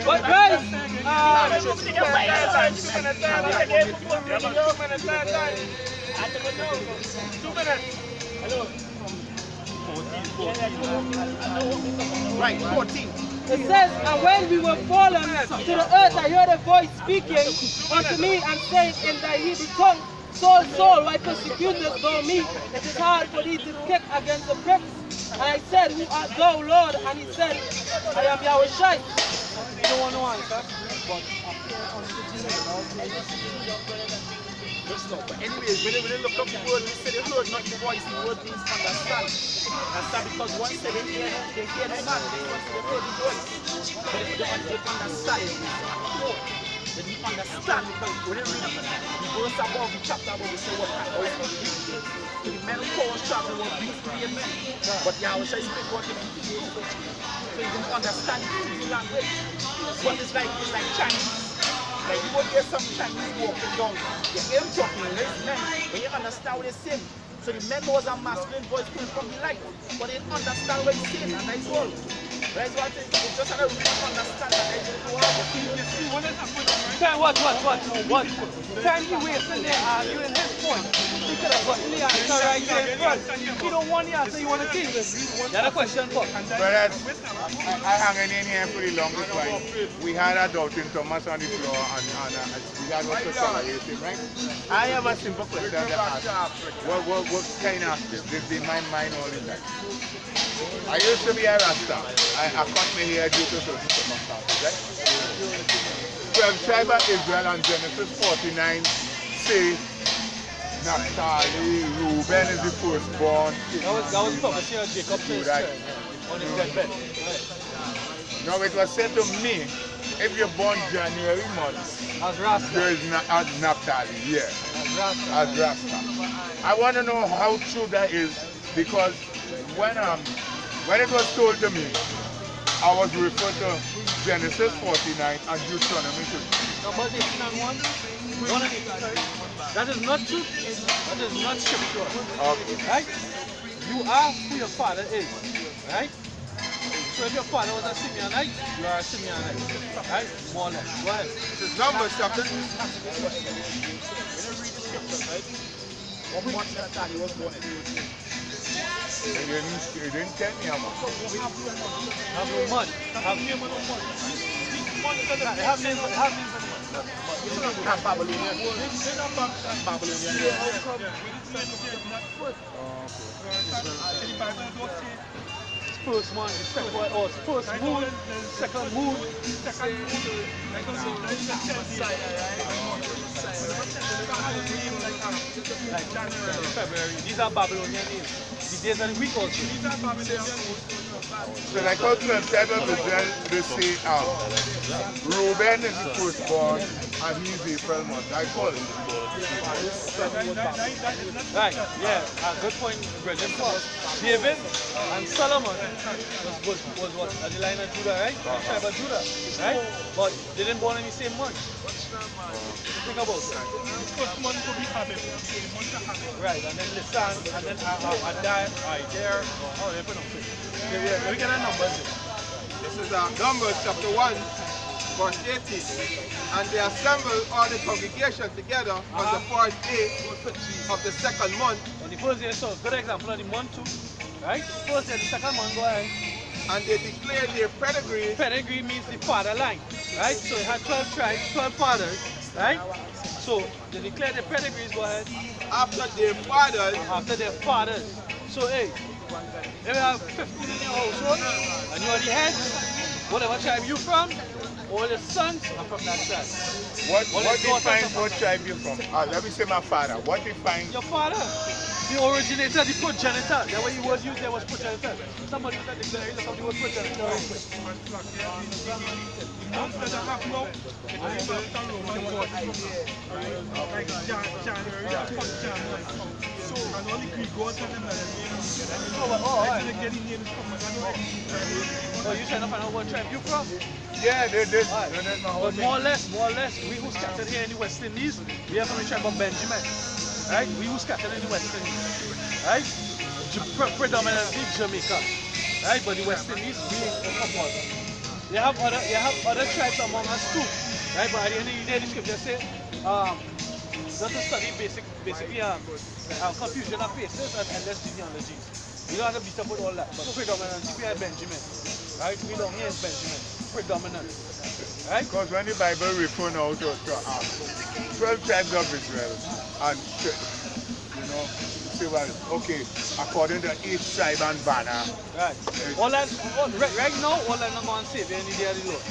But guys, Right, 14. it says, and when we were fallen to the earth, I heard a voice speaking unto me and saying in thy Hebrew tongue, Saul, Saul, why persecutest thou me? It is hard for thee to kick against the pricks. And I said, who art thou, Lord? And he said, I am Yahweh Shai. You don't want to answer, but But anyways, when they look up the word, they say they heard not the voice, the word means understand. Understand because once they hear the man, they once they hear the voice. But they understand. They didn't understand because when they read the verse above, the chapter above, they say what kind of voice is. So the men of Paul's chapter was being three men. But Yahweh says, speak what they do. So you didn't understand the language. But it's like Chinese. Like you would hear some Chinese walking down. You hear them talking, there's men, but you understand what they're saying. So the men was a masculine voice coming from the light, but they didn't understand what he's saying, and that's all. That's what it is. It's just that we don't understand that they don't know how to feel. what? Time he wasted there arguing his point. He could have gotten the answer right there in front. He don't want the answer, you want to kill him. You had a question, Bob? But I hung in here for the longest while. We had a doubting Thomas on the floor and we got what to tolerate him, right? I have a simple question to ask. What kind of this in my mind all in that? I used to be a Rasta. I cut my hair due to certain circumstances, right? 12 tribe of Israel and Genesis 49 say Naphtali, Reuben is the firstborn. That was prophecy of Jacob to his Right. on his deathbed. Now it was said to me, if you're born January month, As Rasta. there is Naphtali, yeah, As Rasta. as Rasta. I want to know how true that is because when it was told to me, I was referred to Genesis 49 and Deuteronomy 2. Numbers 18 and 1. That is not true. That is not scripture. Okay. Right? You are who your father is. Right? So if your father was a Simeonite, you are a Simeonite. Right? More or less. Go ahead. This is Numbers chapter. When you read the scripture, right? What month that he was born in? He didn't tell me how much. Have no month. Have names on the month. Have names on the month. Not Babylonian. First month, second one, or first moon, second moon. February. These are Babylonian names. The days of the week also. So like how 12 tribe of Israel, they say Reuben is the firstborn and he's the April month. I call it. Right, yeah, good point, Brethren. David and Solomon was what? At the line of Judah, right? Tribe of Judah, right? But they didn't born in the same month. Think about it. First month to be Abib. Right, and then Nisan, and then Adar, Ider, how do you pronounce it? Let me get a number. This is Numbers chapter 1, verse 18. And they assembled all the congregation together on the first day of the second month. On the first day, so good example of the month too, right? First day, the second month, go ahead. And they declared their pedigree. Pedigree means the father line, right? So it had 12 tribes, 12 fathers, right? So they declared their pedigrees, go ahead. After their fathers. After their fathers. So hey, if you have 15 in your household, and you are the head, whatever tribe you from, all your sons are from that tribe. What defines what tribe you're from? Let me say my father. What defines? Your father, the originator, the progenitor. That way the word used there was progenitor. Somebody said the dictionary, look up the word progenitor. The months that I have now, it is about Roman God. Like January, the first January. So, and all the Greek gods have them like Alright. they get the names from Oh, you trying to find out what tribe you from? Yeah, they did. Right. But more or less, we who scattered here in the West Indies, we are from the tribe of Benjamin. Right? We who scattered in the West Indies. Right? Predominantly Jamaica. Right? But the West Indies being a couple. You have other tribes among us too, right? But at the end of the day, the scripture says, not to study basically confusion of faces and endless genealogies. You don't have to beat up with all that. But predominantly we are Benjamin, right? We don't here is Benjamin, predominant, right? Because when the Bible refer now to 12 tribes of Israel, and you know, you say, well, okay, according to each tribe and banner. Right. Right now, all that not going to save you any day of the Lord.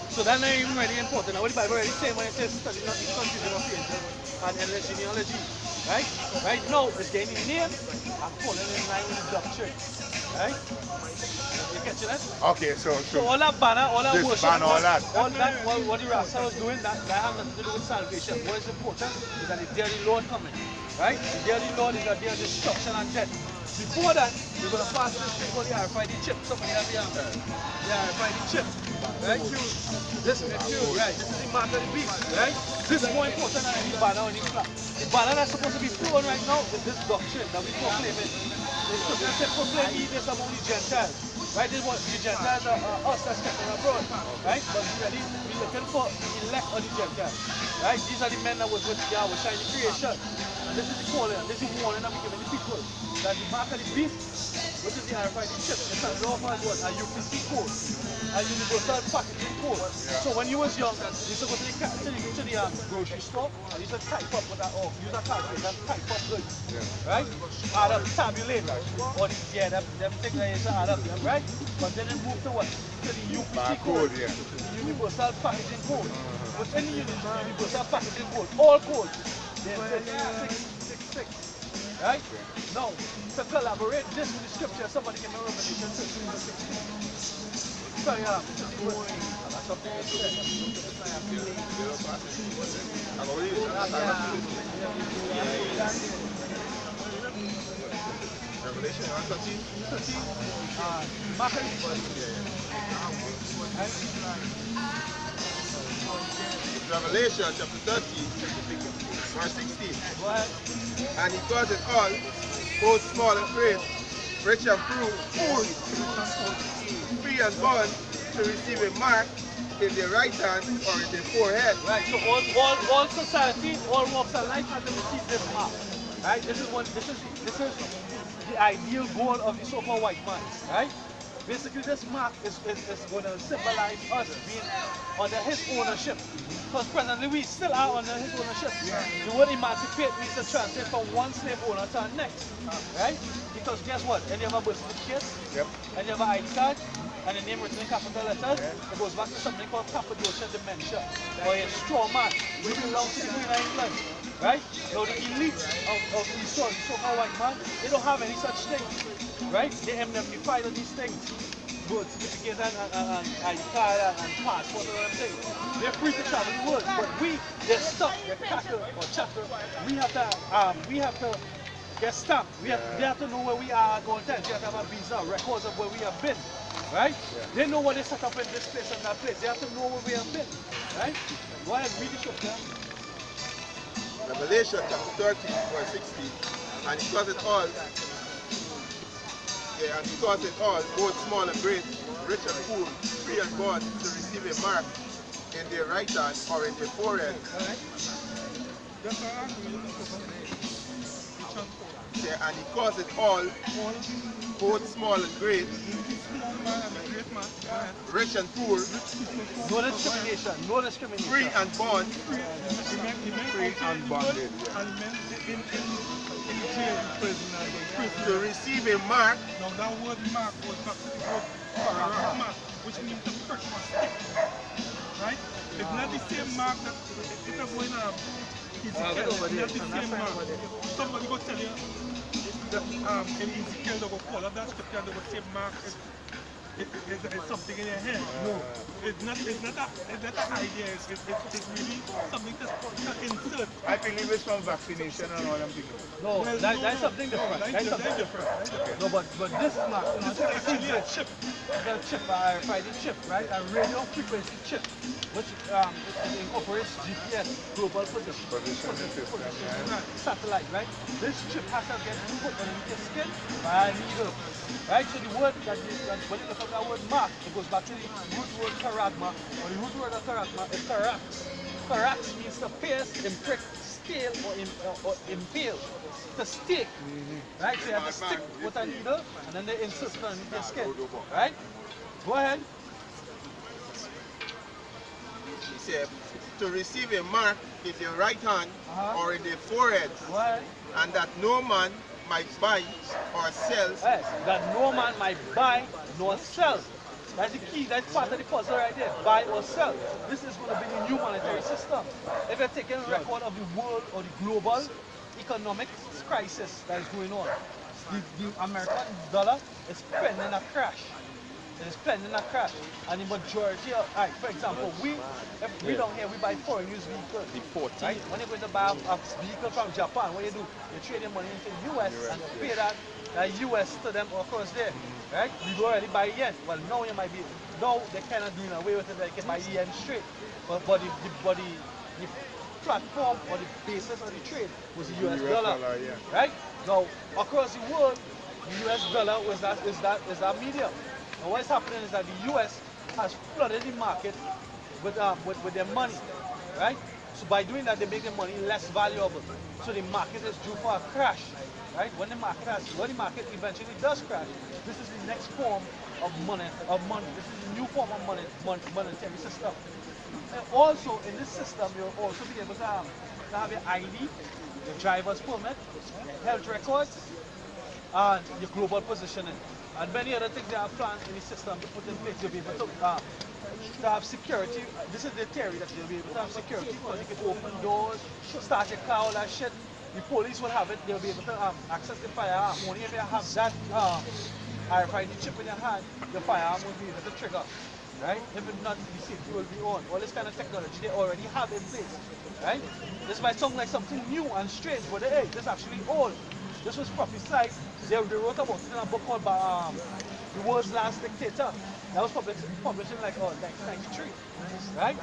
So that's not even really important. Now, what the Bible already saying when it says study not each confusion of faces and endless genealogy, right? Right now, it's gaining name and falling in line with the doctrine, right? You catching that? Okay, so all that banner, all that worship, all that. What the Rasta was doing, that has nothing to do with salvation. What is important is that the day of the Lord coming, right? The day of the Lord is a day of destruction and death. Before that, we're going to pass this thing called the RFID chip. Somebody have the answer. The RFID chip, right? This is right. This is the mark of the beast, right? This is more important than any banner or any flag. The banner that's supposed to be thrown right now is this doctrine that we proclaiming. The scripture said, proclaim ye this among the Gentiles. Right, this is what the Gentiles are us that's stepping abroad, right? But we're looking for the elect of the Gentiles, right? These are the men that was with Yahweh, shiny creation. And this is the calling, this is the warning that we're giving the people. That the mark of the beast, which is the RFID chip, it's a law as what? A UPC code, a universal packaging code. Yeah. So when you was young, you used to go to the grocery store, and you used to type up with that, or use a calculator and type up goods, right? Add up, tabulate, or them things that you add up, right? But then it moved to what? To the UPC code, the universal packaging code. Within the universal packaging code, all codes, there's 666. Right? Now, to collaborate this with the scripture, somebody can remember Revelation 13:16. So, yeah, that's something to say. Revelation 13. Revelation chapter 13, verse 16. Go ahead. And he caused it all, both small and great, rich and poor, free and bond, to receive a mark in their right hand or in their forehead. Right, so all society, all walks of life have to receive this mark. Right? This is the ideal goal of the so-called white man. Right? Basically, this mark is going to symbolize us being under his ownership. Because presently we still are under his ownership. Yeah. The word emancipate means to translate from one slave owner to the next. Right? Because guess what? And you have a birth certificate, and you have an ID card, and the name written in capital letters, it goes back to something called Cappadocia dementia, or a straw man. We belong to the Queen of England. Right? Now the elite of the so-called white man, they don't have any such thing. Right? They indemnify all these things. Birth certificate and ID card and passport and all them things. They're free to travel the world. But they're stuck, they're cattle or chattel. We have to get stamped. They have to know where we are going to. They have to have a visa, records of where we have been. Right? They know what they set up in this place and that place. They have to know where we have been. Right? Go ahead, read the scripture. Revelation chapter 13, verse 16. And he caused it all, both small and great, rich and poor, free and bond, to receive a mark in their right hand or in their forehead. Yeah, and he caused it all, both small and great, rich and poor, no discrimination, free and bond, to receive a mark. Now that word mark was back to the word mark, which means the prick or stick. Right? It's not the same mark that it's not going on. It's not the same mark. Somebody go tell you that in Ezekiel they will call up that scripture, they will say mark is something in your head. No. It's not an idea, it's really something to insert. I believe it's from vaccination and all them things. No, that's something different. That's something different. No, but this mark, this is actually a chip. the chip, RFID chip, right? A radio frequency chip, which it incorporates GPS, global position, satellite, right? This chip has to get put underneath your skin by a needle, right? So the word when you look up that word mark, it goes back to the root word charagma, or the root word of charagma is charax. Charax means to pierce, imprick, scale, or impale, to stick, right? So you have to stick with a needle, and then they insert it underneath your skin, right? Go ahead. He said, to receive a mark in the right hand or in the forehead, and that no man might buy or sell. Yes, that no man might buy nor sell. That's the key, that's part of the puzzle right there, buy or sell. This is going to be the new monetary system. If you're taking record of the world or the global economic crisis that is going on, the American dollar is pending a crash. It is pending a crash. And the majority of, right, for example, if we down here, we buy foreign used vehicles. Right? When you're going to buy a vehicle from Japan, what you do, you trade your money into the US and pay that US to them across there. Right? We go already buy yen. Well, now you might be, now they're kind of doing away with it, they can buy yen straight. But the platform or the basis of the trade was the US dollar. Right? Now, across the world, the US dollar is that medium. And what's happening is that the US has flooded the market with their money, right? So by doing that, they make the money less valuable. So the market is due for a crash, right? When the market eventually does crash, this is the next form of money. This is the new form of monetary system. And also in this system, you'll also be able to have your ID, your driver's permit, health records, and your global positioning. And many other things they have planned in the system to put in place. You'll be able to have security. This is the theory that you'll be able to have security because you can open doors, start your car, all that shit. The police will have it. They'll be able to access the firearm. Only if you have that RFID chip in your hand, the firearm will be able to trigger. Right? If it's not, the safety will be on. All this kind of technology they already have in place. Right? This might sound like something new and strange, but hey, this is actually old. This was prophesied. They wrote about it in a book called The World's Last Dictator. That was published in like 1993, right?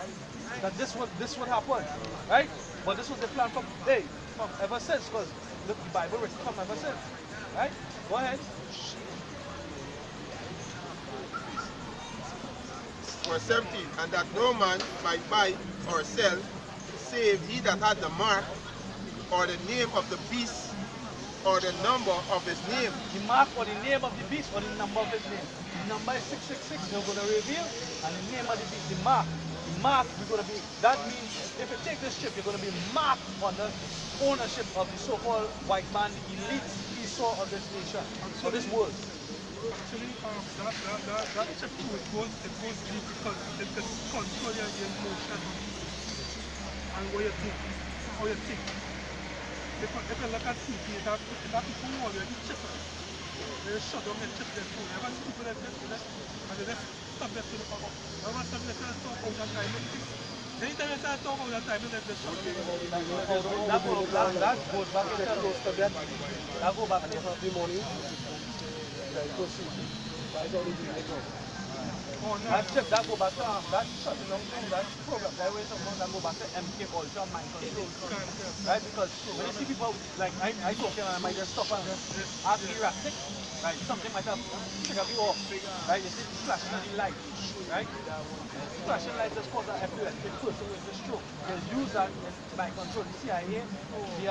That this would happen, right? But this was the plan from ever since, because look, the Bible written from ever since, right? Go ahead. Verse 17, and that no man might buy or sell, save he that had the mark or the name of the beast or the number of his name. The mark or the name of the beast or the number of his name. The number is 666, they're going to reveal, and the name of the beast, the mark. The mark, we're going to be, that means if you take this chip, you're going to be marked on the ownership of the so-called white man, the elite Esau of this nation, of this world. Actually, that chip too, it goes deep because it can control your emotion and what you think, how you think. If you look at people, it has people who already chip it. They shut down and chip their phone. You have people that just and they just subject to the power. You have subject to the talk all the time. Anytime you start talking all the time, they just shut down. That goes back into those subjects. That goes back into the money. That chip, that go back to that shutting down thing, that program, that way someone that go back to MK Ultra mind control. Right? Because when you see people like I talk to them and I might just stop and act erratic, right? Something might have triggered me off. Right? You see the flashing of the light. Right? Flashing light just cause an epileptic person with a stroke. They use that in mind control. The CIA, the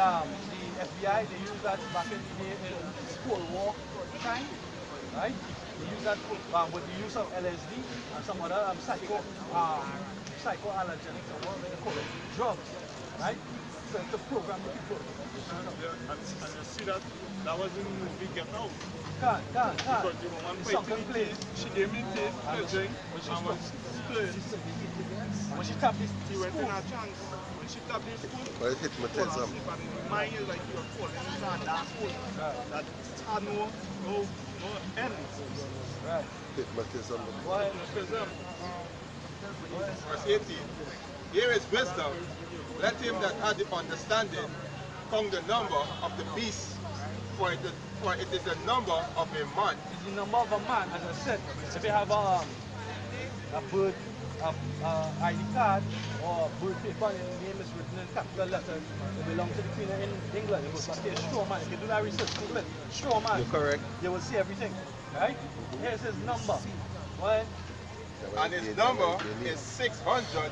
FBI, they use that back in the day in Cold War time. Right? They use that with the use of LSD and some other psychoallergenics or whatever they call it, drugs, right? So to program the people. And you see that was in the movie Get Out. Can't. Because the woman fighting place, she gave me taste, pledging, and was split. When she tapped this, He went in a trance. When she tapped this spoon, Well, it hypnotism. mine is like you're falling into a dark hole that had no end. right? Hypnotism. Why? Verse 18, here is wisdom. Let him that had the understanding count the number of the beast, for therefore it is the number of a man. It's the number of a man, as I said. If you have a birth ID card or birth paper and your name is written in capital letters, it belongs to the Queen in England. It will say straw man. If you do that research, Google it. Straw man. You're correct. You will see everything. Right? Here's his number. Right? And his number is 600